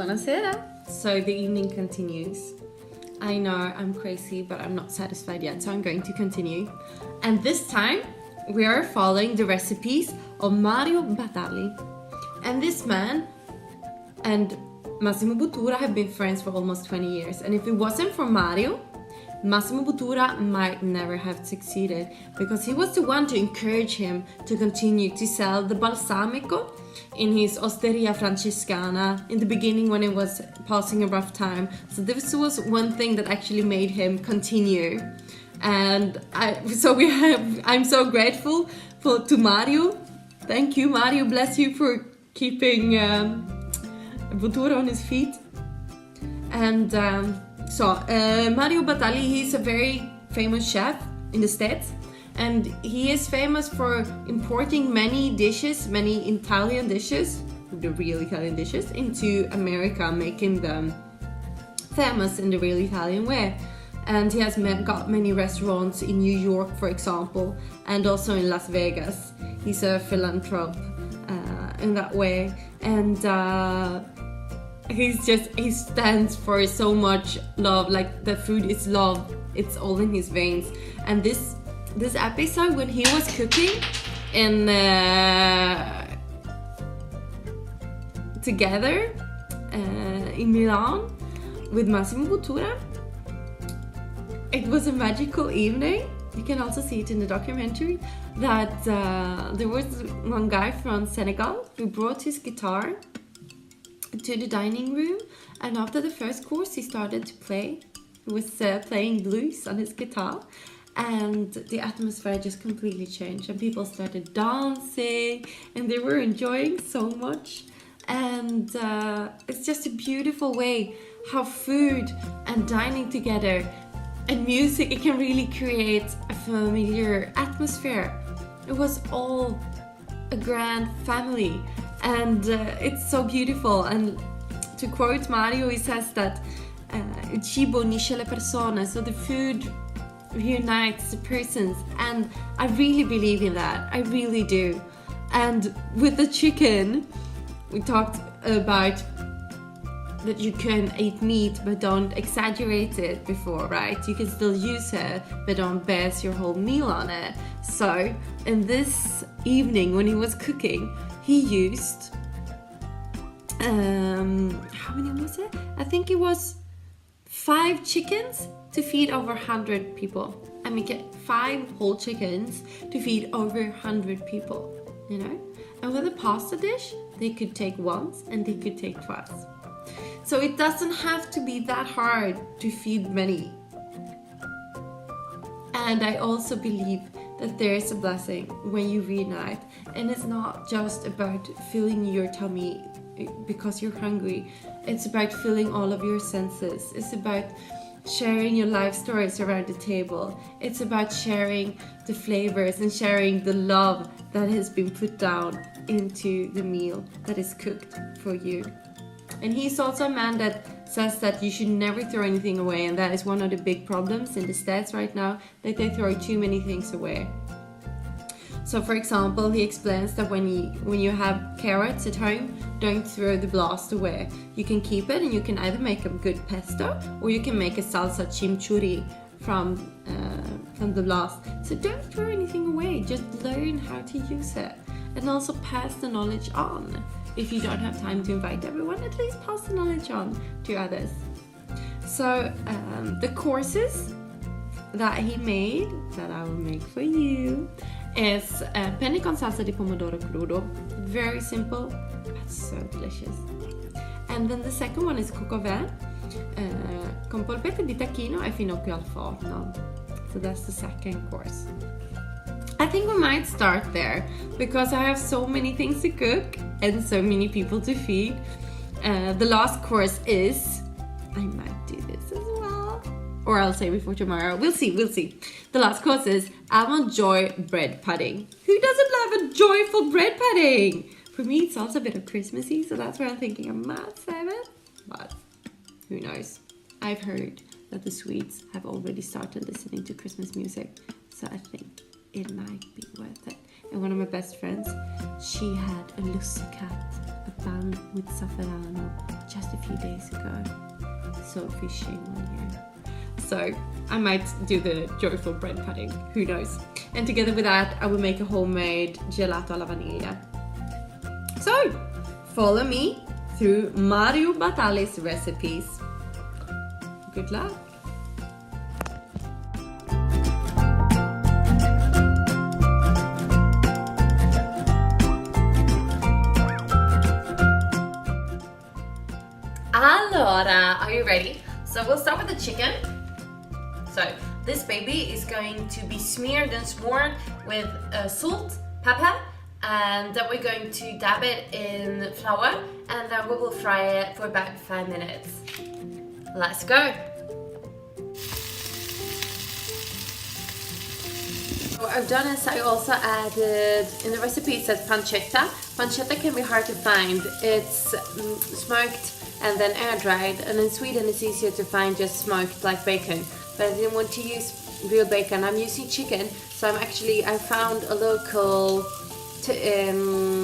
Buonasera. So the evening continues. I know I'm crazy, but I'm not satisfied yet, so I'm going to continue. And this time, we are following the recipes of Mario Batali. And this man and Massimo Bottura have been friends for almost 20 years. And if it wasn't for Mario, Massimo Bottura might never have succeeded, because he was the one to encourage him to continue to sell the balsamico in his Osteria Francescana in the beginning when it was passing a rough time. So this was one thing that actually made him continue. And I'm so grateful to Mario. Thank you, Mario. Bless you for keeping Bottura on his feet. And Mario Batali, he's a very famous chef in the States, and he is famous for importing many Italian dishes, the real Italian dishes, into America, making them famous in the real Italian way. And he has got many restaurants in New York, for example, and also in Las Vegas. He's a philanthrope in that way, and he stands for so much love. Like, the food is love, it's all in his veins. And this episode, when he was cooking in together in Milan with Massimo Bottura, it was a magical evening. You can also see it in the documentary, that there was one guy from Senegal who brought his guitar to the dining room, and after the first course he started to play. He was playing blues on his guitar, and the atmosphere just completely changed, and people started dancing, and they were enjoying so much. And it's just a beautiful way how food and dining together and music, it can really create a familiar atmosphere. It was all a grand family, and it's so beautiful. And to quote Mario, he says that il cibo unisce le persone, so the food unites the persons, and I really believe in that. I really do. And with the chicken, we talked about that you can eat meat, but don't exaggerate it before, right? You can still use it, but don't base your whole meal on it. So in this evening, when he was cooking, he used how many was it? I think it was 5 chickens to feed over 100 people. I mean, get 5 whole chickens to feed over 100 people, you know? And with a pasta dish, they could take once and they could take twice. So it doesn't have to be that hard to feed many. And I also believe that there is a blessing when you reunite, and it's not just about filling your tummy because you're hungry. It's about filling all of your senses. It's about sharing your life stories around the table. It's about sharing the flavors and sharing the love that has been put down into the meal that is cooked for you. And he's also a man that says that you should never throw anything away, and that is one of the big problems in the States right now, that they throw too many things away. So for example, he explains that when you have carrots at home, don't throw the blast away. You can keep it, and you can either make a good pesto, or you can make a salsa chimichurri from the blast. So don't throw anything away, just learn how to use it, and also pass the knowledge on. If you don't have time to invite everyone, at least pass the knowledge on to others. So the courses that he made, that I will make for you, is penne con salsa di pomodoro crudo. Very simple, but so delicious. And then the second one is coq au vin con polpette di tacchino e finocchio al forno. So that's the second course. I think we might start there, because I have so many things to cook and so many people to feed. The last course is, I might do this as well, or I'll save it for tomorrow. We'll see. The last course is almond joy bread pudding. Who doesn't love a joyful bread pudding? For me, it's also a bit of Christmassy, so that's why I'm thinking I might save it. But who knows? I've heard that the Swedes have already started listening to Christmas music, so I think it might be worth it. and one of my best friends, she had a lussekatt, a bun with zafferano, just a few days ago. So fishing on here. So I might do the joyful bread pudding, who knows. And together with that, I will make a homemade gelato alla vaniglia. So, follow me through Mario Batali's recipes. Good luck! Allora, are you ready? So we'll start with the chicken. So this baby is going to be smeared and smeared with salt, pepper, and then we're going to dab it in flour, and then we will fry it for about 5 minutes. Let's go! What I've done is I also added, in the recipe it says pancetta. Pancetta can be hard to find. It's smoked and then air dried, and in Sweden it's easier to find just smoked like bacon. But I didn't want to use real bacon. I'm using chicken, so I found a local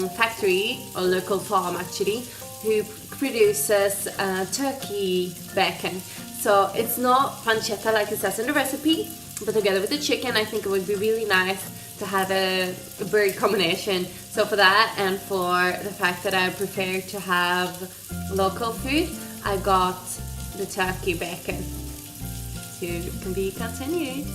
factory, or local farm actually, who produces turkey bacon. So it's not pancetta like it says in the recipe, but together with the chicken I think it would be really nice to have a bird combination. So for that, and for the fact that I prefer to have local food, I got the turkey bacon. To be continued.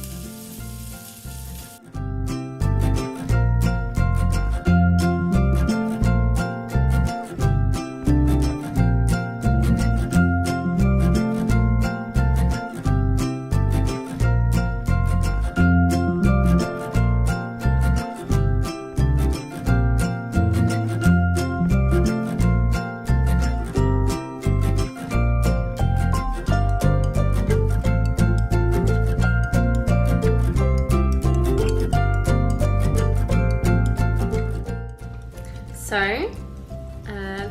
So,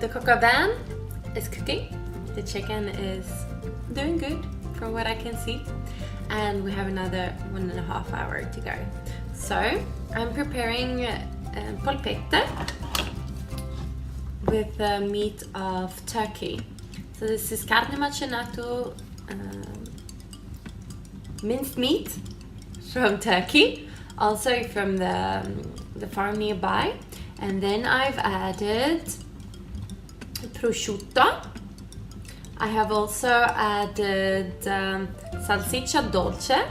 the coq au vin is cooking. The chicken is doing good from what I can see. And we have another 1.5 hours to go. So, I'm preparing polpette with meat of turkey. So this is carne macinato, minced meat from Turkey, also from the farm nearby. And then I've added prosciutto. I have also added salsiccia dolce.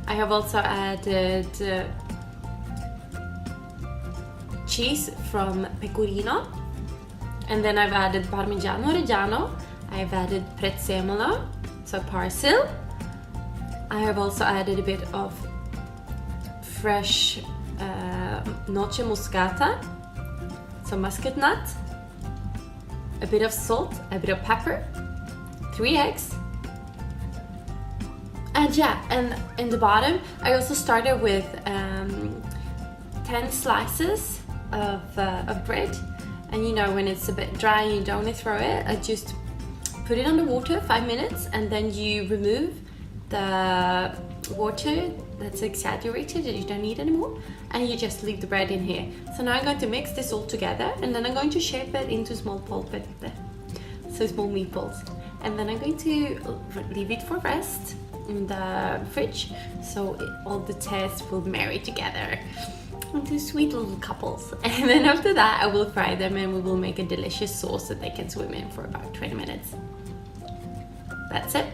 I have also added cheese from pecorino. And then I've added parmigiano reggiano. I've added prezzemolo, so parsley. I have also added a bit of fresh noce moscata, so muscat nut, a bit of salt, a bit of pepper, 3 eggs, and yeah, and in the bottom I also started with 10 slices of bread, and you know, when it's a bit dry and you don't want to throw it, I just put it under water 5 minutes, and then you remove the water that's exaggerated that you don't need anymore, and you just leave the bread in here. So now I'm going to mix this all together, and then I'm going to shape it into small polpette, so small meatballs, and then I'm going to leave it for rest in the fridge, so all the taste will marry together into sweet little couples. And then after that I will fry them, and we will make a delicious sauce that they can swim in for about 20 minutes. That's it.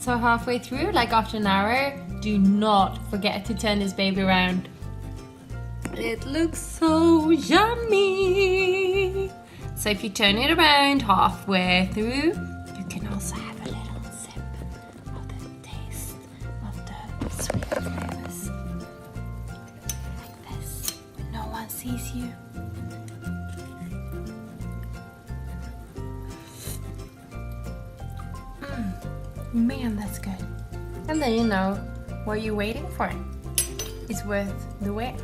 So halfway through, like after an hour, do not forget to turn this baby around. It looks so yummy. So if you turn it around halfway through, you can also have a little sip of the taste of the sweet flavors. Like this, when no one sees you. Man, that's good. And then you know what you're waiting for. It's worth the wait.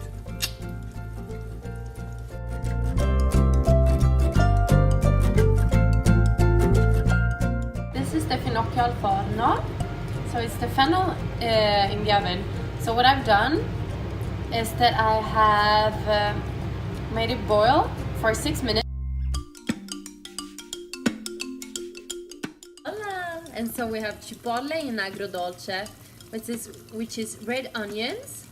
This is the finocchio al forno. So it's the fennel in the oven. So what I've done is that I have made it boil for 6 minutes. And so we have cipolle in agrodolce, which is red onions.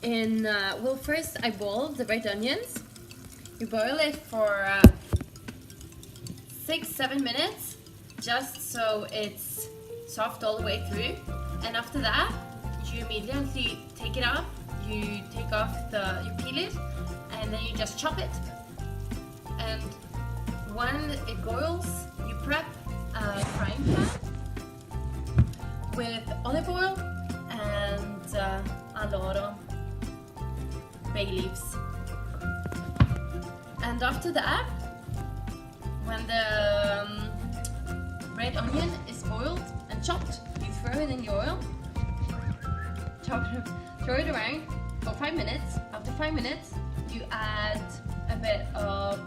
In well, first I boil the red onions. You boil it for 6-7 minutes, just so it's soft all the way through. And after that, you immediately take it up. You take off you peel it, and then you just chop it. And when it boils, you prep a frying pan with olive oil and alloro, bay leaves. And after that, when the red onion is boiled and chopped, you throw it in the oil, throw it around for 5 minutes. After 5 minutes, you add a bit of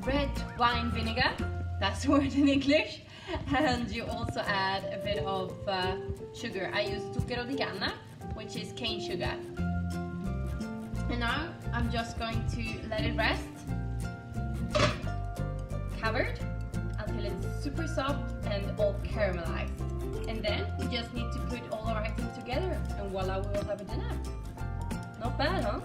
red wine vinegar, that's the word in English, and you also add a bit of sugar. I use zucchero di canna, which is cane sugar. And now I'm just going to let it rest, covered, until it's super soft and all caramelized. And then we just need to put all our items together, and voila, we will have a dinner. Not bad, huh?